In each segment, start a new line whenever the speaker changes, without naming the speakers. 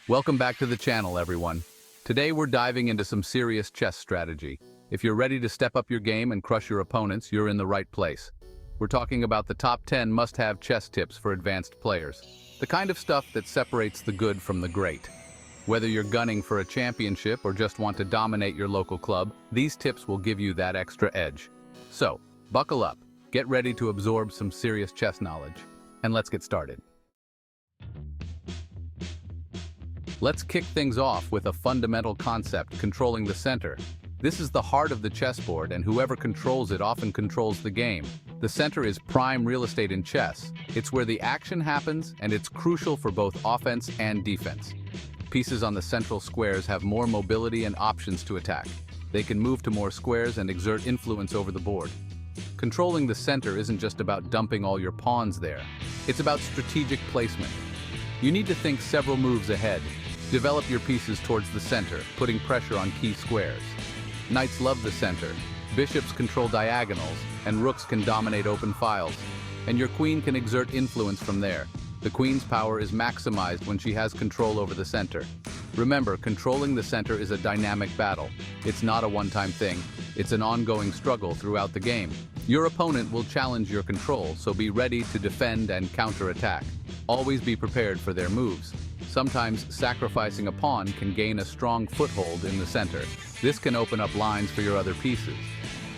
Welcome back to the channel, everyone. Today we're diving into some serious chess strategy. If you're ready to step up your game and crush your opponents, you're in the right place. We're talking about the top 10 must-have chess tips for advanced players. The kind of stuff that separates the good from the great. Whether you're gunning for a championship or just want to dominate your local club, these tips will give you that extra edge. So, buckle up, get ready to absorb some serious chess knowledge, and let's get started. Let's kick things off with a fundamental concept: controlling the center. This is the heart of the chessboard, and whoever controls it often controls the game. The center is prime real estate in chess. It's where the action happens, and it's crucial for both offense and defense. Pieces on the central squares have more mobility and options to attack. They can move to more squares and exert influence over the board. Controlling the center isn't just about dumping all your pawns there. It's about strategic placement. You need to think several moves ahead. Develop your pieces towards the center, putting pressure on key squares. Knights love the center. Bishops control diagonals, and rooks can dominate open files. And your queen can exert influence from there. The queen's power is maximized when she has control over the center. Remember, controlling the center is a dynamic battle. It's not a one-time thing. It's an ongoing struggle throughout the game. Your opponent will challenge your control, so be ready to defend and counterattack. Always be prepared for their moves. Sometimes sacrificing a pawn can gain a strong foothold in the center. This can open up lines for your other pieces.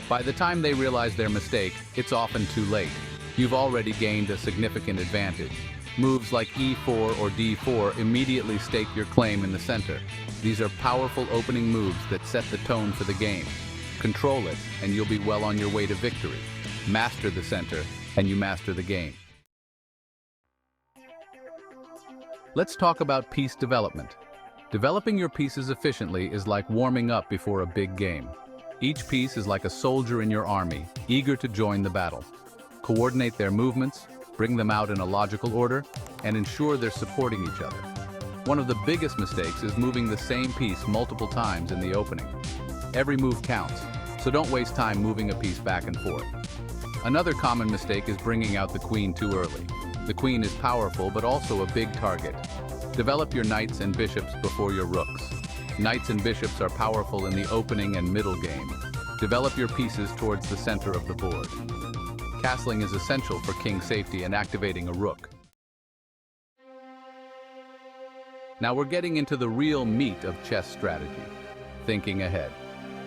By the time they realize their mistake, it's often too late. You've already gained a significant advantage. Moves like e4 or d4 immediately stake your claim in the center. These are powerful opening moves that set the tone for the game. Control it, and you'll be well on your way to victory. Master the center, and you master the game. Let's talk about piece development. Developing your pieces efficiently is like warming up before a big game. Each piece is like a soldier in your army, eager to join the battle. Coordinate their movements, bring them out in a logical order, and ensure they're supporting each other. One of the biggest mistakes is moving the same piece multiple times in the opening. Every move counts, so don't waste time moving a piece back and forth. Another common mistake is bringing out the queen too early. The queen is powerful, but also a big target. Develop your knights and bishops before your rooks. Knights and bishops are powerful in the opening and middle game. Develop your pieces towards the center of the board. Castling is essential for king safety and activating a rook. Now we're getting into the real meat of chess strategy: thinking ahead.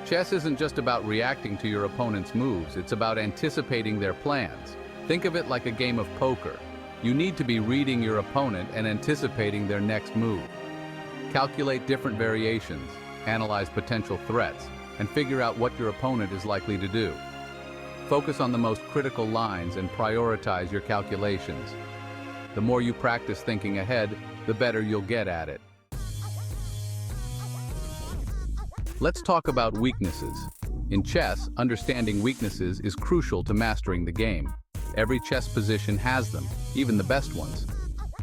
Chess isn't just about reacting to your opponent's moves, it's about anticipating their plans. Think of it like a game of poker. You need to be reading your opponent and anticipating their next move. Calculate different variations, analyze potential threats, and figure out what your opponent is likely to do. Focus on the most critical lines and prioritize your calculations. The more you practice thinking ahead, the better you'll get at it. Let's talk about weaknesses. In chess, understanding weaknesses is crucial to mastering the game. Every chess position has them, even the best ones.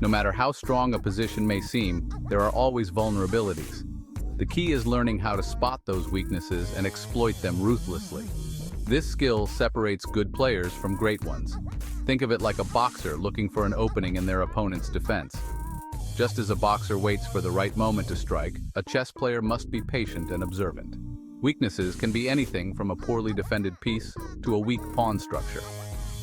No matter how strong a position may seem, there are always vulnerabilities. The key is learning how to spot those weaknesses and exploit them ruthlessly. This skill separates good players from great ones. Think of it like a boxer looking for an opening in their opponent's defense. Just as a boxer waits for the right moment to strike, a chess player must be patient and observant. Weaknesses can be anything from a poorly defended piece to a weak pawn structure.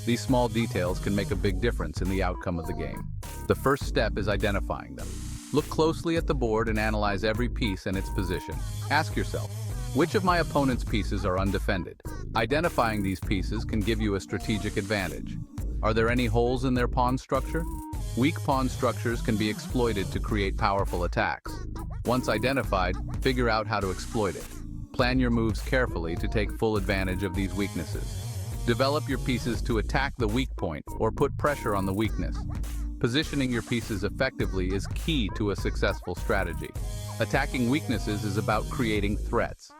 These small details can make a big difference in the outcome of the game. The first step is identifying them. Look closely at the board and analyze every piece and its position. Ask yourself, which of my opponent's pieces are undefended? Identifying these pieces can give you a strategic advantage. Are there any holes in their pawn structure? Weak pawn structures can be exploited to create powerful attacks. Once identified, figure out how to exploit it. Plan your moves carefully to take full advantage of these weaknesses. Develop your pieces to attack the weak point or put pressure on the weakness. Positioning your pieces effectively is key to a successful strategy. Attacking weaknesses is about creating threats.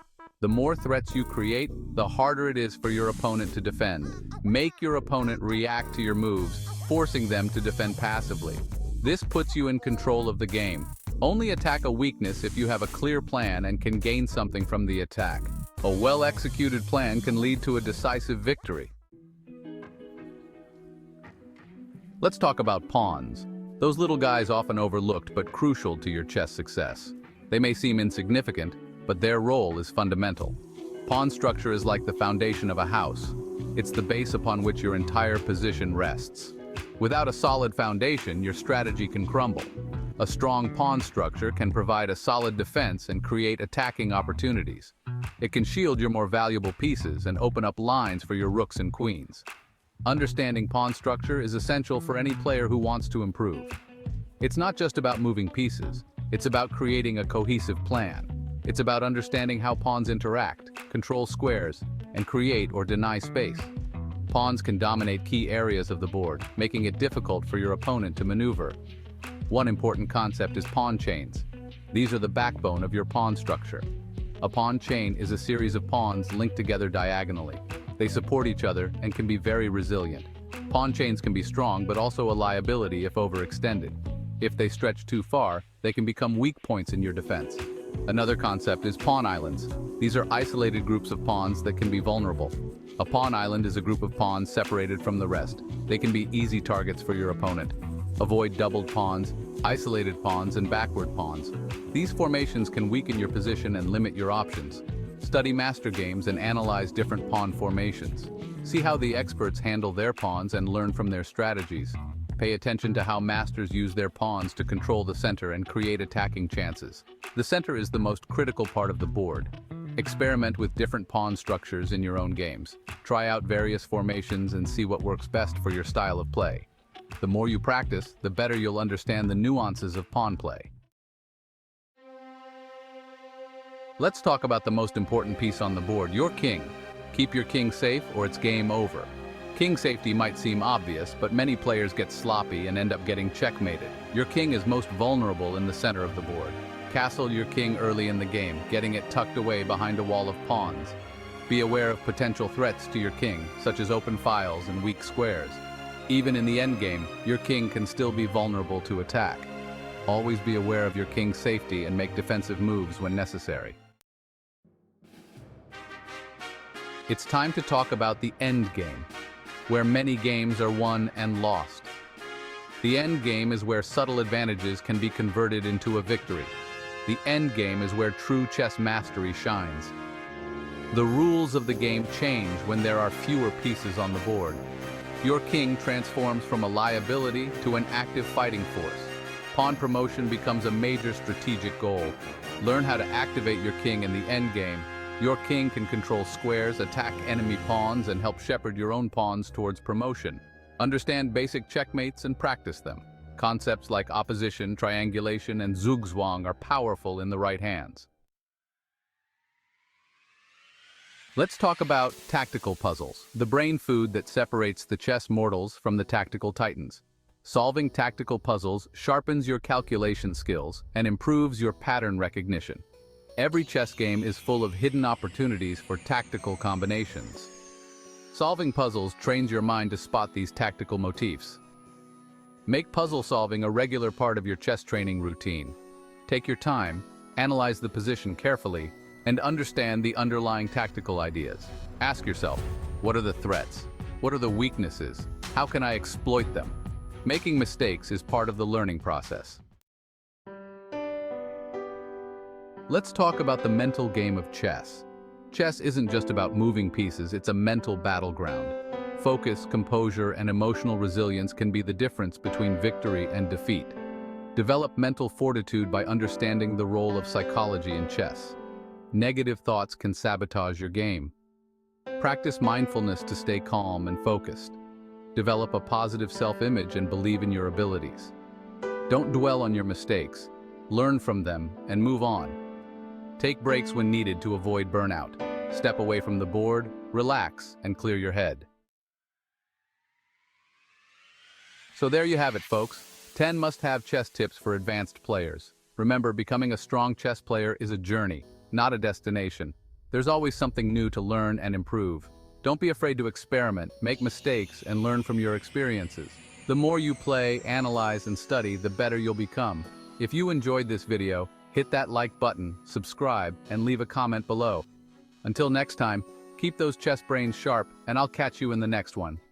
The more threats you create, the harder it is for your opponent to defend. Make your opponent react to your moves, forcing them to defend passively. This puts you in control of the game. Only attack a weakness if you have a clear plan and can gain something from the attack. A well-executed plan can lead to a decisive victory. Let's talk about pawns. Those little guys often overlooked but crucial to your chess success. They may seem insignificant, but their role is fundamental. Pawn structure is like the foundation of a house. It's the base upon which your entire position rests. Without a solid foundation, your strategy can crumble. A strong pawn structure can provide a solid defense and create attacking opportunities. It can shield your more valuable pieces and open up lines for your rooks and queens. Understanding pawn structure is essential for any player who wants to improve. It's not just about moving pieces, it's about creating a cohesive plan. It's about understanding how pawns interact, control squares, and create or deny space. Pawns can dominate key areas of the board, making it difficult for your opponent to maneuver. One important concept is pawn chains. These are the backbone of your pawn structure. A pawn chain is a series of pawns linked together diagonally. They support each other and can be very resilient. Pawn chains can be strong but also a liability if overextended. If they stretch too far, they can become weak points in your defense. Another concept is pawn islands. These are isolated groups of pawns that can be vulnerable. A pawn island is a group of pawns separated from the rest. They can be easy targets for your opponent. Avoid doubled pawns, isolated pawns, and backward pawns. These formations can weaken your position and limit your options. Study master games and analyze different pawn formations. See how the experts handle their pawns and learn from their strategies. Pay attention to how masters use their pawns to control the center and create attacking chances. The center is the most critical part of the board. Experiment with different pawn structures in your own games. Try out various formations and see what works best for your style of play. The more you practice, the better you'll understand the nuances of pawn play. Let's talk about the most important piece on the board, your king. Keep your king safe or it's game over. King safety might seem obvious, but many players get sloppy and end up getting checkmated. Your king is most vulnerable in the center of the board. Castle your king early in the game, getting it tucked away behind a wall of pawns. Be aware of potential threats to your king, such as open files and weak squares. Even in the endgame, your king can still be vulnerable to attack. Always be aware of your king's safety and make defensive moves when necessary. It's time to talk about the endgame, where many games are won and lost. The endgame is where subtle advantages can be converted into a victory. The endgame is where true chess mastery shines. The rules of the game change when there are fewer pieces on the board. Your king transforms from a liability to an active fighting force. Pawn promotion becomes a major strategic goal. Learn how to activate your king in the endgame. Your king can control squares, attack enemy pawns, and help shepherd your own pawns towards promotion. Understand basic checkmates and practice them. Concepts like opposition, triangulation, and zugzwang are powerful in the right hands. Let's talk about tactical puzzles, the brain food that separates the chess mortals from the tactical titans. Solving tactical puzzles sharpens your calculation skills and improves your pattern recognition. Every chess game is full of hidden opportunities for tactical combinations. Solving puzzles trains your mind to spot these tactical motifs. Make puzzle solving a regular part of your chess training routine. Take your time, analyze the position carefully, and understand the underlying tactical ideas. Ask yourself, what are the threats? What are the weaknesses? How can I exploit them? Making mistakes is part of the learning process. Let's talk about the mental game of chess. Chess isn't just about moving pieces, it's a mental battleground. Focus, composure, and emotional resilience can be the difference between victory and defeat. Develop mental fortitude by understanding the role of psychology in chess. Negative thoughts can sabotage your game. Practice mindfulness to stay calm and focused. Develop a positive self-image and believe in your abilities. Don't dwell on your mistakes. Learn from them and move on. Take breaks when needed to avoid burnout. Step away from the board, relax, and clear your head. So there you have it, folks. 10 must-have chess tips for advanced players. Remember, becoming a strong chess player is a journey, not a destination. There's always something new to learn and improve. Don't be afraid to experiment, make mistakes, and learn from your experiences. The more you play, analyze, and study, the better you'll become. If you enjoyed this video, hit that like button, subscribe, and leave a comment below. Until next time, keep those chess brains sharp, and I'll catch you in the next one.